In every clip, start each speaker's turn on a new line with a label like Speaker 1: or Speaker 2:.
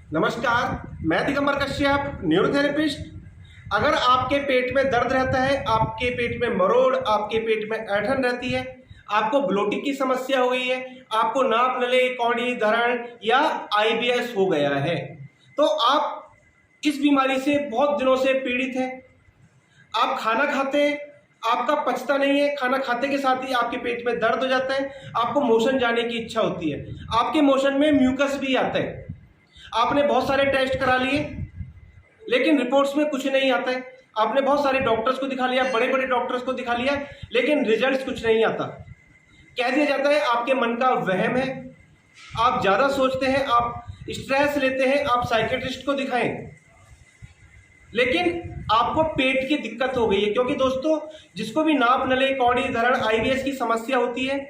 Speaker 1: नमस्कार, मैं दिगंबर कश्यप, न्यूरोथेरेपिस्ट। अगर आपके पेट में दर्द रहता है, आपके पेट में मरोड़, आपके पेट में ऐंठन रहती है, आपको ब्लोटिंग की समस्या हो गई है, आपको नाप नली कौड़ी धरण या आईबीएस हो गया है, तो आप इस बीमारी से बहुत दिनों से पीड़ित हैं। आप खाना खाते हैं, आपका पचता नहीं है, खाना खाते के साथ ही आपके पेट में दर्द हो जाता है, आपको मोशन जाने की इच्छा होती है, आपके मोशन में म्यूकस भी आता है। आपने बहुत सारे टेस्ट करा लिए लेकिन रिपोर्ट्स में कुछ नहीं आता है। आपने बहुत सारे डॉक्टर्स को दिखा लिया, बड़े बड़े डॉक्टर्स को दिखा लिया, लेकिन रिजल्ट्स कुछ नहीं आता। कह दिया जाता है आपके मन का वहम है, आप ज़्यादा सोचते हैं, आप स्ट्रेस लेते हैं, आप साइकेट्रिस्ट को दिखाएं। लेकिन आपको पेट की दिक्कत हो गई है, क्योंकि दोस्तों जिसको भी नाप नली कौड़ी धरण आईबीएस की समस्या होती है,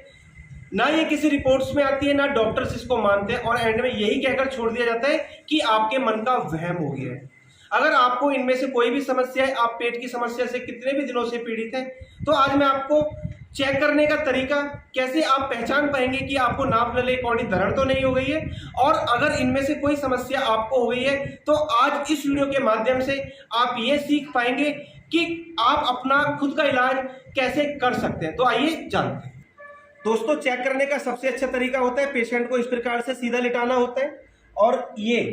Speaker 1: ना ये किसी रिपोर्ट्स में आती है, ना डॉक्टर्स इसको मानते हैं, और एंड में यही कहकर छोड़ दिया जाता है कि आपके मन का वहम हो गया है। अगर आपको इनमें से कोई भी समस्या है, आप पेट की समस्या से कितने भी दिनों से पीड़ित हैं, तो आज मैं आपको चेक करने का तरीका, कैसे आप पहचान पाएंगे कि आपको नाप नली कौड़ी धरण तो नहीं हो गई है, और अगर इनमें से कोई समस्या आपको हो गई है, तो आज इस वीडियो के माध्यम से आप ये सीख पाएंगे कि आप अपना खुद का इलाज कैसे कर सकते हैं। तो आइए जानते हैं। दोस्तों, चेक करने का सबसे अच्छा तरीका होता है पेशेंट को इस प्रकार से सीधा लिटाना होता है, और ये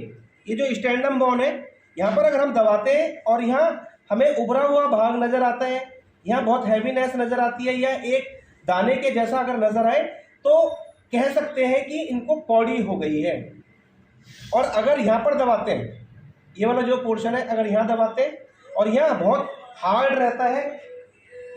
Speaker 1: जो स्टैंडम बोन है, यहाँ पर अगर हम दबाते हैं और यहाँ हमें उभरा हुआ भाग नजर आता है, यहाँ बहुत हैवीनेस नजर आती है, या एक दाने के जैसा अगर नजर आए, तो कह सकते हैं कि इनको कौड़ी हो गई है। और अगर यहाँ पर दबाते हैं, ये वाला जो पोर्शन है, अगर यहाँ दबाते हैं और यहाँ बहुत हार्ड रहता है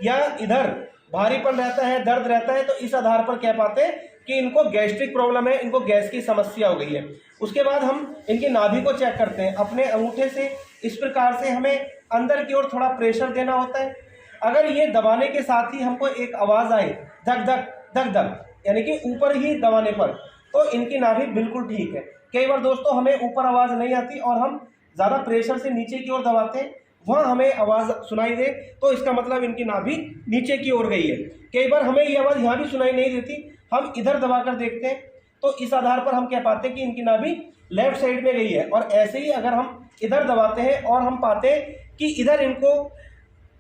Speaker 1: या इधर भारीपन रहता है, दर्द रहता है, तो इस आधार पर कह पाते हैं कि इनको गैस्ट्रिक प्रॉब्लम है, इनको गैस की समस्या हो गई है। उसके बाद हम इनकी नाभि को चेक करते हैं। अपने अंगूठे से इस प्रकार से हमें अंदर की ओर थोड़ा प्रेशर देना होता है। अगर ये दबाने के साथ ही हमको एक आवाज़ आए, धक धक धक धक, यानी कि ऊपर ही दबाने पर, तो इनकी नाभि बिल्कुल ठीक है। कई बार दोस्तों हमें ऊपर आवाज़ नहीं आती और हम ज़्यादा प्रेशर से नीचे की ओर दबाते हैं, वहाँ हमें आवाज़ सुनाई दे, तो इसका मतलब इनकी नाभि नीचे की ओर गई है। कई बार हमें ये आवाज़ यहाँ भी सुनाई नहीं देती, हम इधर दबाकर देखते हैं, तो इस आधार पर हम कह पाते हैं कि इनकी नाभि लेफ्ट साइड में गई है। और ऐसे ही अगर हम इधर दबाते हैं और हम पाते हैं कि इधर इनको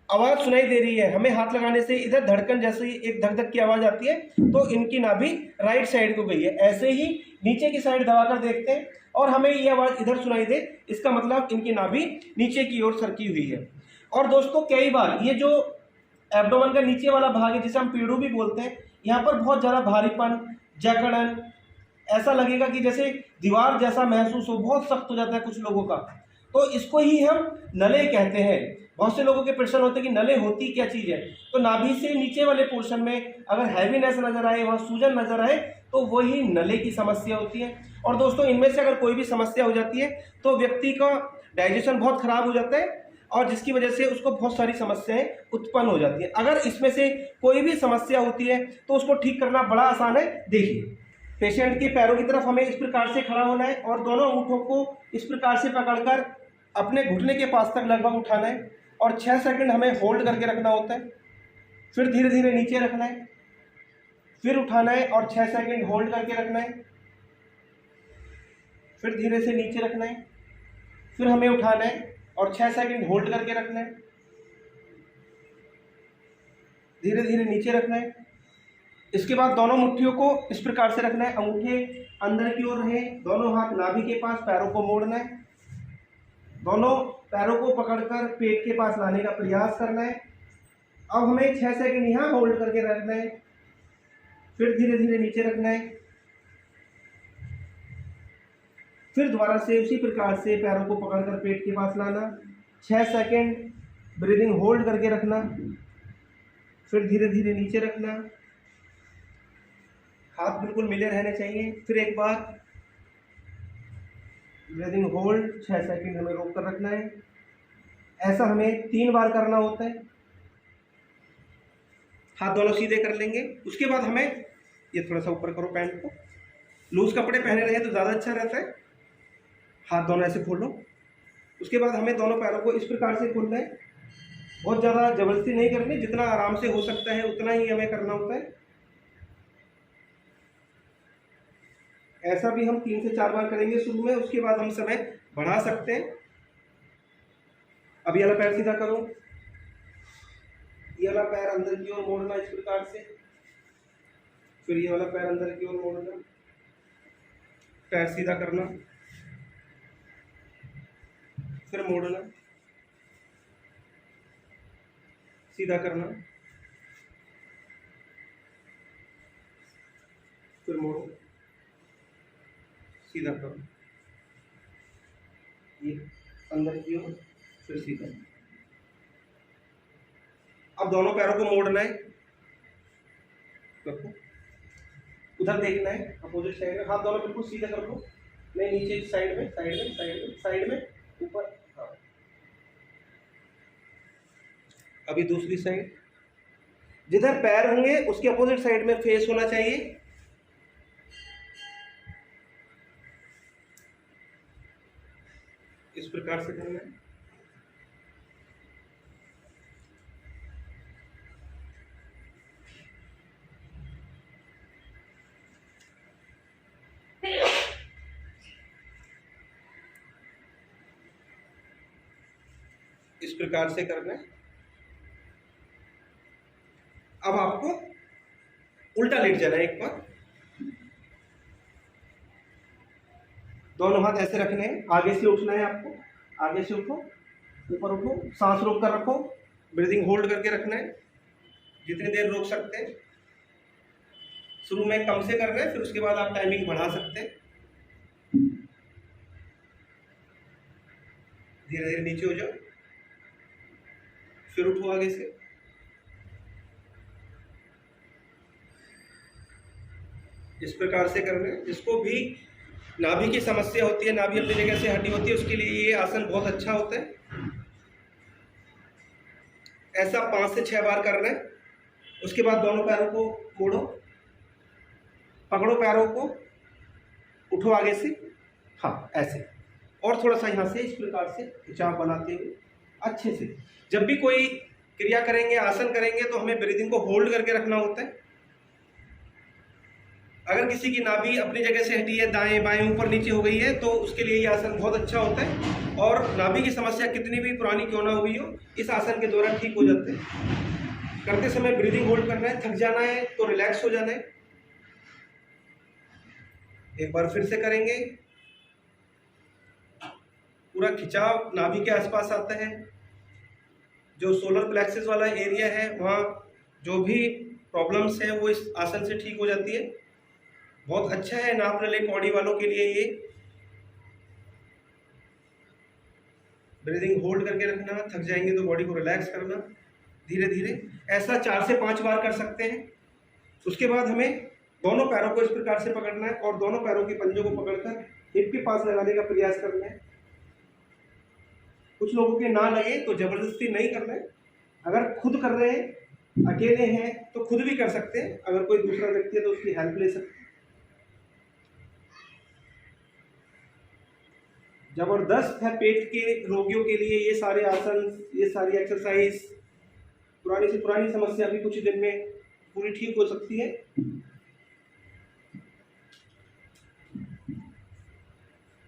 Speaker 1: आवाज़ सुनाई दे रही है, हमें हाथ लगाने से इधर धड़कन जैसी एक धक धक की आवाज़ आती है, तो इनकी नाभि राइट साइड को गई है। ऐसे ही नीचे की साइड दबाकर देखते हैं और हमें ये आवाज़ इधर सुनाई दे, इसका मतलब इनकी नाभि नीचे की ओर सरकी हुई है। और दोस्तों कई बार ये जो एब्डोमेन का नीचे वाला भाग है, जिसे हम पीड़ू भी बोलते हैं, यहाँ पर बहुत ज़्यादा भारीपन, जकड़न, ऐसा लगेगा कि जैसे दीवार जैसा महसूस हो, बहुत सख्त हो जाता है कुछ लोगों का, तो इसको ही हम नले कहते हैं। बहुत से लोगों के प्रश्न होते हैं कि नले होती क्या चीज़ है। तो नाभि से नीचे वाले पोर्शन में अगर हैवीनेस नजर आए, वहाँ सूजन नजर आए, तो वही नले की समस्या होती है। और दोस्तों इनमें से अगर कोई भी समस्या हो जाती है, तो व्यक्ति का डाइजेशन बहुत खराब हो जाता है, और जिसकी वजह से उसको बहुत सारी समस्याएं उत्पन्न हो जाती है। अगर इसमें से कोई भी समस्या होती है, तो उसको ठीक करना बड़ा आसान है। देखिए, पेशेंट के पैरों की तरफ हमें इस प्रकार से खड़ा होना है और दोनों अंगूठों को इस प्रकार से पकड़कर अपने घुटने के पास तक लगभग उठाना है, और 6 सेकंड हमें होल्ड करके रखना होता है। फिर धीरे धीरे नीचे रखना है, फिर उठाना है और 6 सेकंड होल्ड करके रखना है, फिर धीरे से नीचे रखना है, फिर हमें उठाना है और 6 सेकंड होल्ड करके रखना है, धीरे धीरे नीचे रखना है। इसके बाद दोनों मुट्ठियों को इस प्रकार से रखना है, अंगूठे अंदर की ओर रहे, दोनों हाथ नाभि के पास, पैरों को मोड़ना है, दोनों पैरों को पकड़कर पेट के पास लाने का प्रयास करना है। अब हमें 6 सेकंड यहाँ होल्ड करके रखना है, फिर धीरे धीरे नीचे रखना है, फिर दोबारा से उसी प्रकार से पैरों को पकड़कर पेट के पास लाना, 6 सेकंड ब्रीदिंग होल्ड करके रखना, फिर धीरे धीरे नीचे रखना, हाथ बिल्कुल मिले रहने चाहिए, फिर एक बार ब्रीदिंग होल्ड, 6 सेकंड हमें रोक कर रखना है। ऐसा हमें 3 बार करना होता है। हाथ दोनों सीधे कर लेंगे। उसके बाद हमें ये थोड़ा सा ऊपर करो, पैंट को लूज कपड़े पहने रहे तो ज़्यादा अच्छा रहता है। हाथ दोनों ऐसे खोलो। उसके बाद हमें दोनों पैरों को इस प्रकार से खोलना है, बहुत ज़्यादा जबरदस्ती नहीं करनी, जितना आराम से हो सकता है उतना ही हमें करना होता है। ऐसा भी हम 3 से 4 बार करेंगे शुरू में, उसके बाद हम समय बढ़ा सकते हैं। अब ये वाला पैर सीधा करो, ये वाला पैर अंदर की ओर मोड़ना इस प्रकार से, फिर ये वाला पैर अंदर की ओर मोड़ना, पैर सीधा करना, फिर मोड़ना, सीधा करना, फिर मोड़ो, सीधा करो, ये अंदर की ओर, फिर सीधा। अब दोनों पैरों को मोड़ना है, रखो, उधर देखना है अपोजिट साइड में, हाथ दोनों बिल्कुल सीधे कर लो, नहीं नीचे साइड में, साइड में, साइड में, साइड में, ऊपर। हाँ, अभी दूसरी साइड, जिधर पैर होंगे उसके अपोजिट साइड में फेस होना चाहिए। इस प्रकार से करना है। इस प्रकार से करना है। अब आपको उल्टा लेट जाना है एक बार, दोनों हाथ ऐसे रखने हैं, आगे से उठना है आपको, आगे से उठो, ऊपर उठो, सांस रोक कर रखो, ब्रीदिंग होल्ड करके रखना है, जितनी देर रोक सकते हैं। शुरू में कम से करना है, फिर उसके बाद आप टाइमिंग बढ़ा सकते हैं। धीरे धीरे नीचे हो जाओ, फिर उठो आगे से, इस प्रकार से करना है। जिसको भी नाभि की समस्या होती है, नाभि अपनी जगह से हटी होती है, उसके लिए ये आसन बहुत अच्छा होता है। ऐसा 5 से 6 बार करना है। उसके बाद दोनों पैरों को मोड़ो, पकड़ो पैरों को, उठो आगे से, हाँ ऐसे, और थोड़ा सा यहाँ से इस प्रकार से खिंचाव बनाते हुए अच्छे से। जब भी कोई क्रिया करेंगे, आसन करेंगे, तो हमें ब्रीदिंग को होल्ड करके रखना होता है। अगर किसी की नाभि अपनी जगह से हटी है, दाएं बाएं ऊपर नीचे हो गई है, तो उसके लिए ये आसन बहुत अच्छा होता है। और नाभि की समस्या कितनी भी पुरानी क्यों ना हुई हो, इस आसन के दौरान ठीक हो जाते हैं। करते समय ब्रीदिंग होल्ड करना है, थक जाना है तो रिलैक्स हो जाना है। एक बार फिर से करेंगे, पूरा खिंचाव नाभि के आसपास आता है। जो सोलर प्लेक्सस वाला एरिया है, वहाँ जो भी प्रॉब्लम्स है वो इस आसन से ठीक हो जाती है। बहुत अच्छा है नाप नले कौड़ी वालों के लिए ये। ब्रीदिंग होल्ड करके रखना, थक जाएंगे तो बॉडी को रिलैक्स करना, धीरे धीरे। ऐसा 4 से 5 बार कर सकते हैं। उसके बाद हमें दोनों पैरों को इस प्रकार से पकड़ना है और दोनों पैरों के पंजों को पकड़कर हिप के पास लगाने का प्रयास करना है। कुछ लोगों के ना लगे तो जबरदस्ती नहीं करना है। अगर खुद कर रहे हैं, अकेले हैं, तो खुद भी कर सकते हैं। अगर कोई दूसरा व्यक्ति है तो उसकी हेल्प ले सकते हैं। जबरदस्त है पेट के रोगियों के लिए ये सारे आसन, ये सारी एक्सरसाइज। पुरानी से पुरानी समस्या भी कुछ दिन में पूरी ठीक हो सकती है।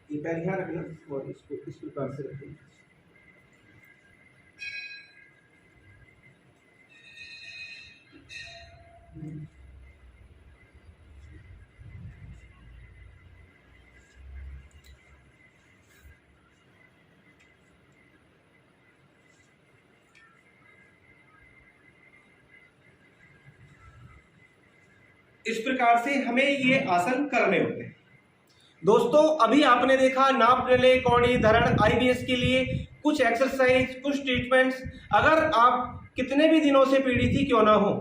Speaker 1: ये पैर यहाँ रखना और इसको इस प्रकार से रखना। इस प्रकार से हमें ये आसन करने होते हैं। दोस्तों, अभी आपने देखा नाप नले कौड़ी धरण आईबीएस के लिए कुछ एक्सरसाइज, कुछ ट्रीटमेंट्स। अगर आप कितने भी दिनों से पीड़ित ही क्यों ना हो,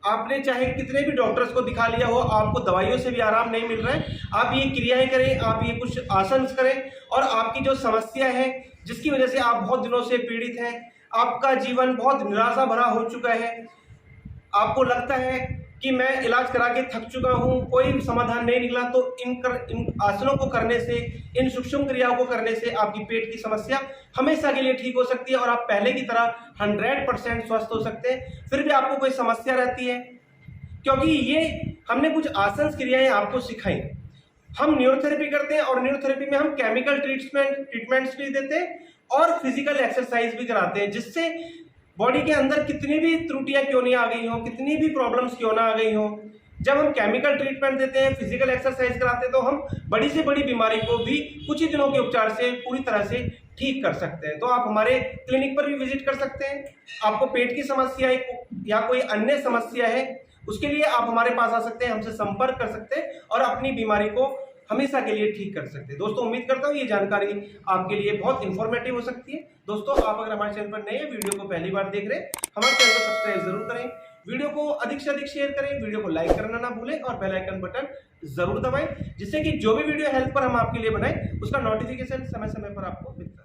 Speaker 1: आपने चाहे कितने भी डॉक्टर्स को दिखा लिया हो, आपको दवाइयों से भी आराम नहीं मिल रहा है, आप ये क्रियाएं करें, आप ये कुछ आसन करें और आपकी जो समस्या है, जिसकी वजह से आप बहुत दिनों से पीड़ित हैं, आपका जीवन बहुत निराशा भरा हो चुका है, आपको लगता है कि मैं इलाज करा के थक चुका हूँ, कोई समाधान नहीं निकला, तो इन आसनों को करने से, इन सूक्ष्म क्रियाओं को करने से आपकी पेट की समस्या हमेशा के लिए ठीक हो सकती है और आप पहले की तरह 100% स्वस्थ हो सकते हैं। फिर भी आपको कोई समस्या रहती है, क्योंकि ये हमने कुछ आसन क्रियाएं आपको सिखाई। हम न्यूरोथेरेपी करते हैं और न्यूरोथेरेपी में हम केमिकल ट्रीटमेंट्स भी देते हैं और फिजिकल एक्सरसाइज भी कराते हैं, जिससे बॉडी के अंदर कितनी भी त्रुटियां क्यों नहीं आ गई हो, कितनी भी प्रॉब्लम्स क्यों ना आ गई हो, जब हम केमिकल ट्रीटमेंट देते हैं, फिजिकल एक्सरसाइज कराते हैं, तो हम बड़ी से बड़ी बीमारी को भी कुछ ही दिनों के उपचार से पूरी तरह से ठीक कर सकते हैं। तो आप हमारे क्लिनिक पर भी विजिट कर सकते हैं। आपको पेट की समस्या या कोई अन्य समस्या है, उसके लिए आप हमारे पास आ सकते हैं, हमसे संपर्क कर सकते हैं और अपनी बीमारी को हमेशा के लिए ठीक कर सकते हैं। दोस्तों, उम्मीद करता हूँ ये जानकारी आपके लिए बहुत इंफॉर्मेटिव हो सकती है। दोस्तों, आप अगर हमारे चैनल पर नए हैं, वीडियो को पहली बार देख रहे हैं, हमारे चैनल को सब्सक्राइब जरूर करें, वीडियो को अधिक से अधिक शेयर करें, वीडियो को लाइक करना ना भूलें और बेल आइकन बटन जरूर दबाएं, जिससे कि जो भी वीडियो हेल्थ पर हम आपके लिए बनाएं उसका नोटिफिकेशन समय समय पर आपको मिलता है।